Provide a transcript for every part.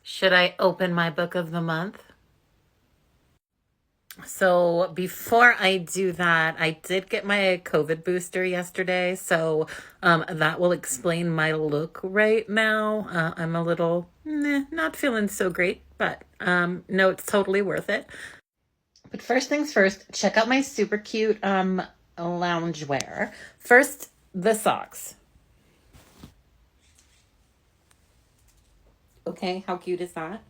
Should I open my book of the month? So before I do that, I did get my COVID booster yesterday, so that will explain my look right now. I'm a little not feeling so great, but no, it's totally worth it. But first things first, check out my super cute loungewear. First, the socks. Okay, how cute is that?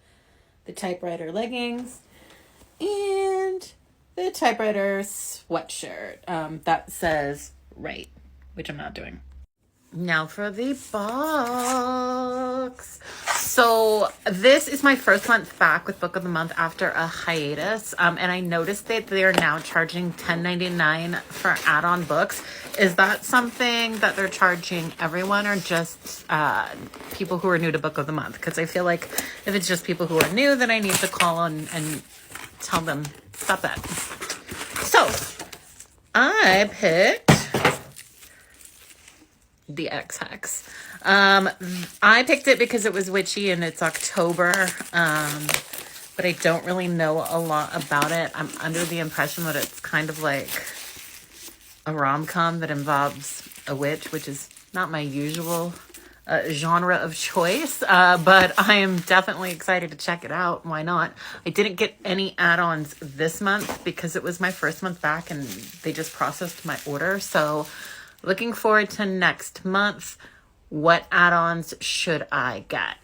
The typewriter leggings and the typewriter sweatshirt that says right, which I'm not doing. Now for the box. So this is my first month back with Book of the Month after a hiatus. And I noticed that they are now charging $10.99 for add-on books. Is that something that they're charging everyone or just people who are new to Book of the Month? Because I feel like if it's just people who are new, then I need to call on and tell them, stop that. So I picked the X-Hex. I picked it because it was witchy and it's October, but I don't really know a lot about it. I'm under the impression that it's kind of like a rom-com that involves a witch, which is not my usual genre of choice, but I am definitely excited to check it out. Why not? I didn't get any add-ons this month because it was my first month back and they just processed my order. So looking forward to next month. What add-ons should I get?